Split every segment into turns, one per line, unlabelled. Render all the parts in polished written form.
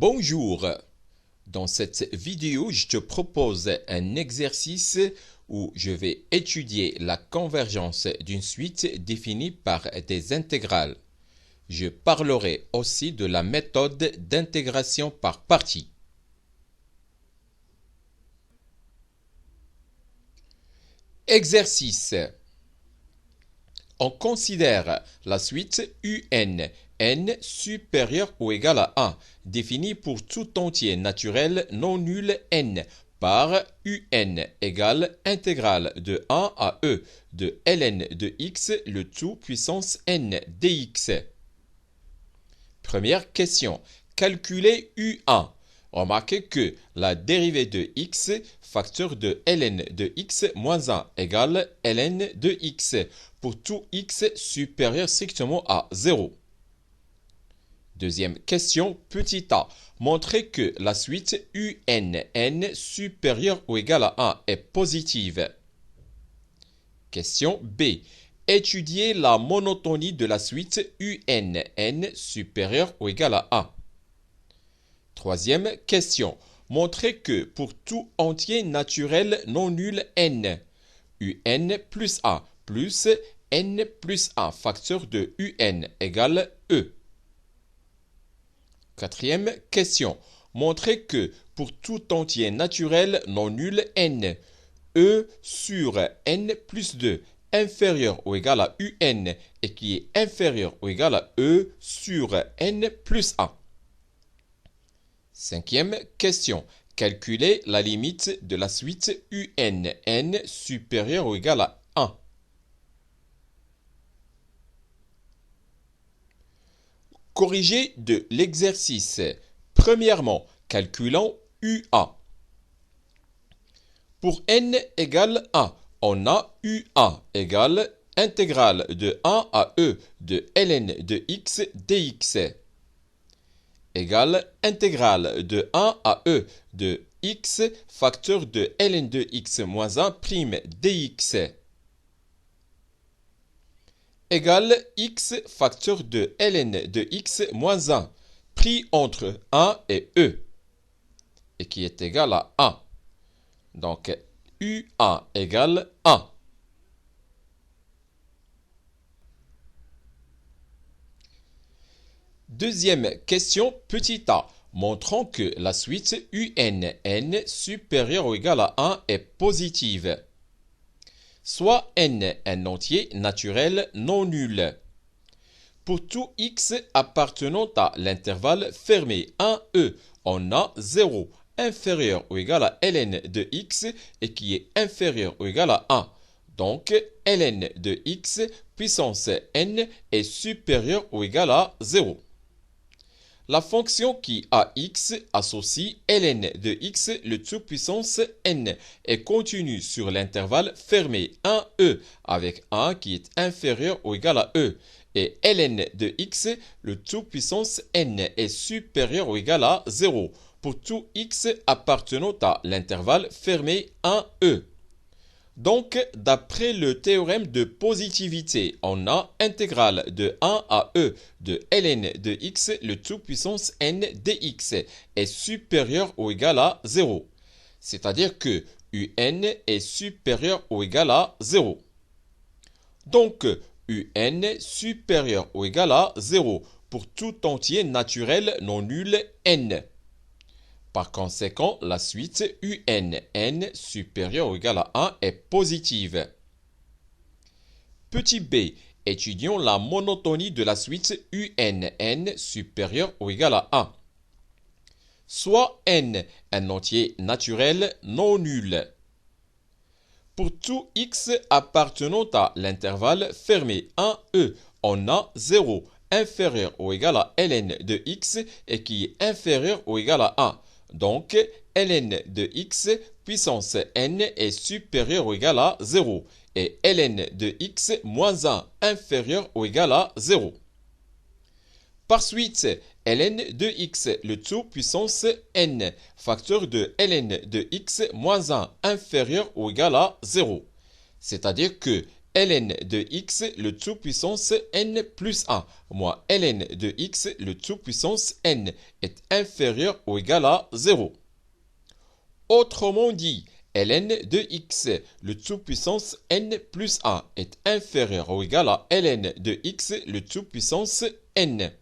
Bonjour, dans cette vidéo, je te propose un exercice où je vais étudier la convergence d'une suite définie par des intégrales. Je parlerai aussi de la méthode d'intégration par parties. Exercice. On considère la suite UN, n supérieur ou égal à 1, définie pour tout entier naturel non nul n, par UN égale intégrale de 1 à e de ln de x le tout puissance n dx. Première question. Calculez U1. Remarquez que la dérivée de x, facteur de ln de x moins 1 égale ln de x pour tout x supérieur strictement à 0. Deuxième question, petit a. Montrez que la suite UN supérieure ou égale à 1 est positive. Question B. Étudiez la monotonie de la suite UN supérieure ou égale à 1. Troisième question. Montrez que pour tout entier naturel non nul n, UN plus 1 plus n plus 1 facteur de UN égale e. Quatrième question. Montrez que pour tout entier naturel non nul n, e sur n plus 2 inférieur ou égal à un et qui est inférieur ou égal à e sur n plus 1. Cinquième question. Calculez la limite de la suite UN supérieure ou égale à 1. Corrigé de l'exercice. Premièrement, calculons UA. Pour n égale 1, on a UA égale intégrale de 1 à e de ln de x dx égale intégrale de 1 à e de x facteur de ln de x moins 1 prime dx égale x facteur de ln de x moins 1 pris entre 1 et e et qui est égal à 1. Donc, UA égale 1. Deuxième question, petit a. Montrons que la suite UN supérieure ou égale à 1 est positive. Soit n un entier naturel non nul. Pour tout x appartenant à l'intervalle fermé 1e, on a 0 inférieur ou égal à ln de x et qui est inférieur ou égal à 1. Donc, ln de x puissance n est supérieur ou égal à 0. La fonction qui a x associe ln de x le tout puissance n est continue sur l'intervalle fermé 1e avec 1 qui est inférieur ou égal à e et ln de x le tout puissance n est supérieur ou égal à 0 pour tout x appartenant à l'intervalle fermé 1e. Donc, d'après le théorème de positivité, on a intégrale de 1 à e de ln de x le tout puissance n dx est supérieur ou égal à 0. C'est-à-dire que un est supérieur ou égal à 0. Donc, un supérieur ou égal à 0 pour tout entier naturel non nul n. Par conséquent, la suite UN supérieure ou égale à 1 est positive. Petit b. Étudions la monotonie de la suite UN supérieure ou égale à 1. Soit n un entier naturel non nul. Pour tout x appartenant à l'intervalle fermé 1e, on a 0 inférieur ou égal à ln de x et qui est inférieur ou égal à 1. Donc, ln de x puissance n est supérieur ou égal à 0 et ln de x moins 1 inférieur ou égal à 0. Par suite, ln de x le tout puissance n facteur de ln de x moins 1 inférieur ou égal à 0. C'est-à-dire que ln de x, le tout puissance n plus 1, moins ln de x, le tout puissance n, est inférieur ou égal à 0. Autrement dit, ln de x, le tout puissance n plus 1, est inférieur ou égal à ln de x, le tout puissance n.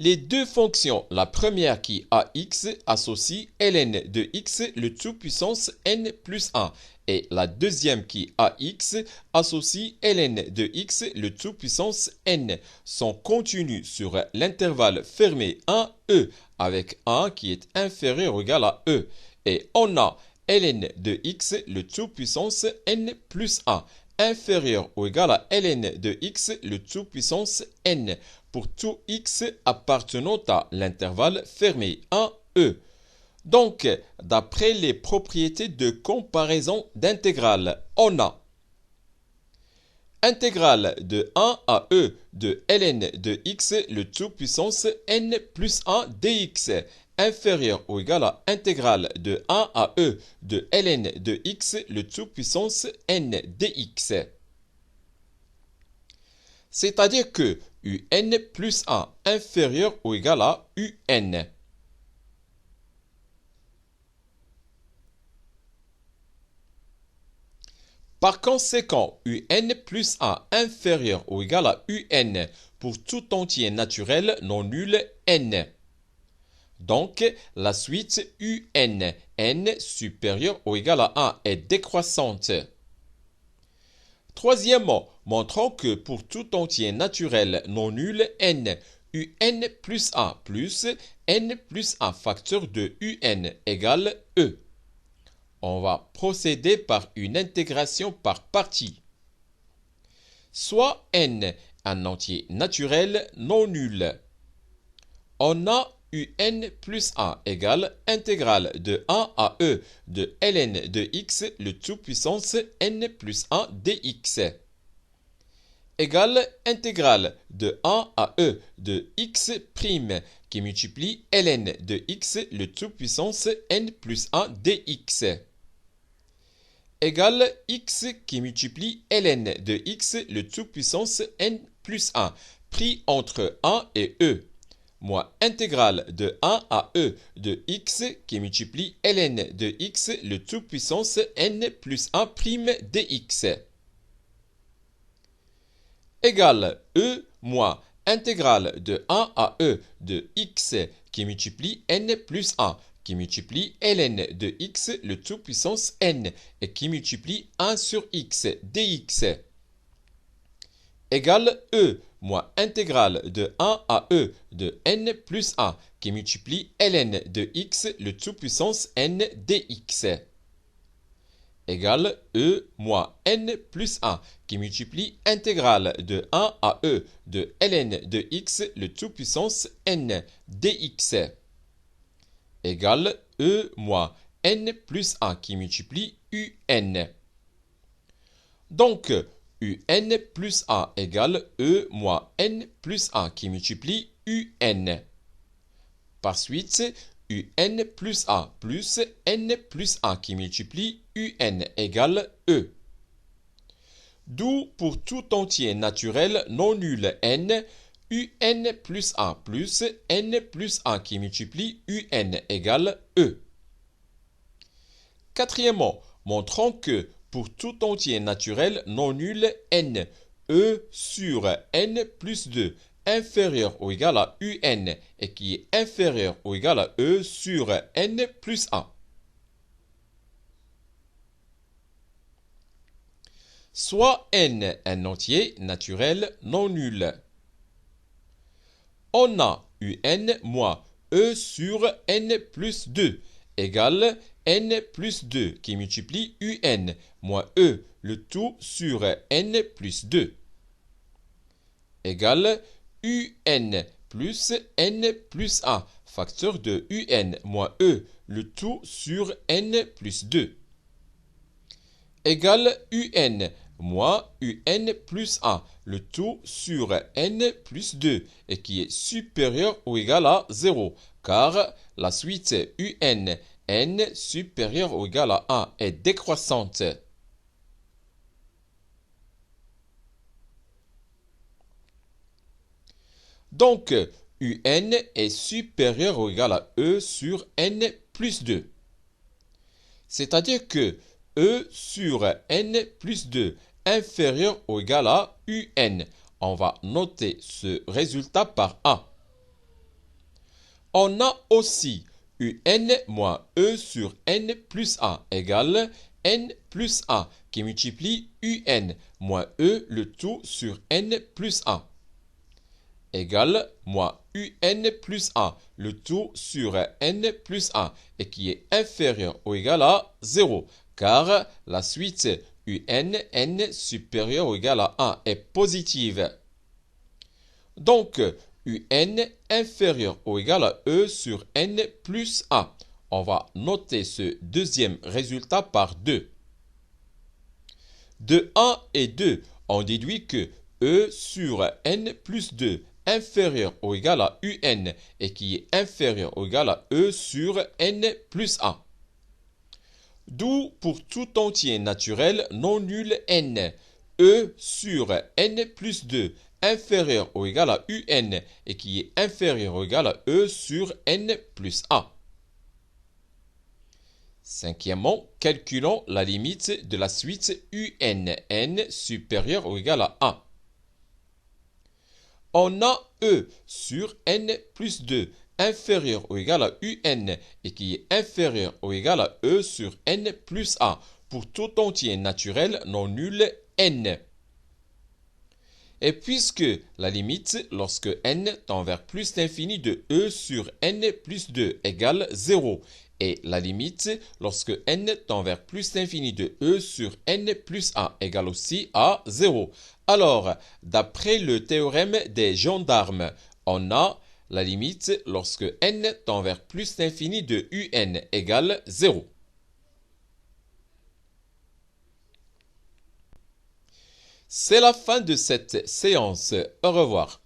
Les deux fonctions, la première qui a x associe ln de x, le tout puissance n plus 1, et la deuxième qui a x associe ln de x, le tout puissance n, sont contenues sur l'intervalle fermé 1e, avec 1 qui est inférieur ou égal à e. Et on a ln de x, le tout puissance n plus 1, inférieur ou égal à ln de x, le tout puissance n, pour tout x appartenant à l'intervalle fermé 1e. Donc, d'après les propriétés de comparaison d'intégrales, on a intégrale de 1 à e de ln de x, le tout puissance n plus 1 dx, inférieur ou égal à intégrale de 1 à e de ln de x, le tout puissance n dx. C'est-à-dire que un plus 1 inférieur ou égal à un. Par conséquent, un plus 1 inférieur ou égal à un pour tout entier naturel non nul n. Donc, la suite un, n supérieur ou égal à 1 est décroissante. Troisièmement, montrons que pour tout entier naturel non nul n, un plus 1 plus n plus 1 facteur de un égale e. On va procéder par une intégration par partie. Soit n, un entier naturel non nul. On a un plus 1 égale intégrale de 1 à e de ln de x, le tout puissance n plus 1 dx, égale intégrale de 1 à e de x' qui multiplie ln de x, le tout puissance n plus 1 dx, égale x qui multiplie ln de x, le tout puissance n plus 1, pris entre 1 et e, moins intégrale de 1 à e de x qui multiplie ln de x, le tout puissance n plus 1' dx, égale e moins intégrale de 1 à e de x qui multiplie n plus 1, qui multiplie ln de x, le tout puissance n, et qui multiplie 1 sur x dx, égale e moins intégrale de 1 à e de n plus 1, qui multiplie ln de x, le tout puissance n dx, égale e moins n plus 1, qui multiplie intégrale de 1 à e de ln de x, le tout puissance n dx, égale e moins n plus 1, qui multiplie un. Donc, un plus 1 égale e moins n plus 1 qui multiplie un. Par suite, un plus 1 plus n plus 1 qui multiplie un égale e. D'où pour tout entier naturel non nul n, un plus 1 plus n plus 1 qui multiplie un égale e. Quatrièmement, montrons que pour tout entier naturel non nul n, e sur n plus 2 inférieur ou égal à un et qui est inférieur ou égal à e sur n plus 1. Soit n un entier naturel non nul. On a un moins e sur n plus 2 égale n plus 2 qui multiplie un moins e, le tout sur n plus 2, égale un plus n plus 1, facteur de un moins e, le tout sur n plus 2, égale un moins un plus 1, le tout sur n plus 2, et qui est supérieur ou égal à 0, car la suite un, n supérieur ou égal à 1 est décroissante. Donc, UN est supérieur ou égal à E sur N plus 2. C'est-à-dire que E sur N plus 2 inférieur ou égal à UN. On va noter ce résultat par A. On a aussi UN moins E sur N plus A égale N plus A qui multiplie UN moins E le tout sur N plus A égale moins UN plus A le tout sur N plus A et qui est inférieur ou égal à 0 car la suite UN N supérieur ou égal à 1 est positive. Donc, UN inférieur ou égal à E sur N plus A. On va noter ce deuxième résultat par 2. De 1 et 2, on déduit que E sur N plus 2 inférieur ou égal à UN et qui est inférieur ou égal à E sur N plus A. D'où pour tout entier naturel non nul N, E sur N plus 2 inférieur ou égal à UN et qui est inférieur ou égal à E sur N plus A. Cinquièmement, calculons la limite de la suite UN N supérieur ou égal à A. On a E sur N plus 2 inférieur ou égal à UN et qui est inférieur ou égal à E sur N plus A pour tout entier naturel non nul N. Et puisque la limite lorsque n tend vers plus l'infini de E sur N plus 2 égale 0 et la limite lorsque n tend vers plus l'infini de E sur N plus A égale aussi à 0. Alors, d'après le théorème des gendarmes, on a la limite lorsque n tend vers plus l'infini de UN égale 0. C'est la fin de cette séance. Au revoir.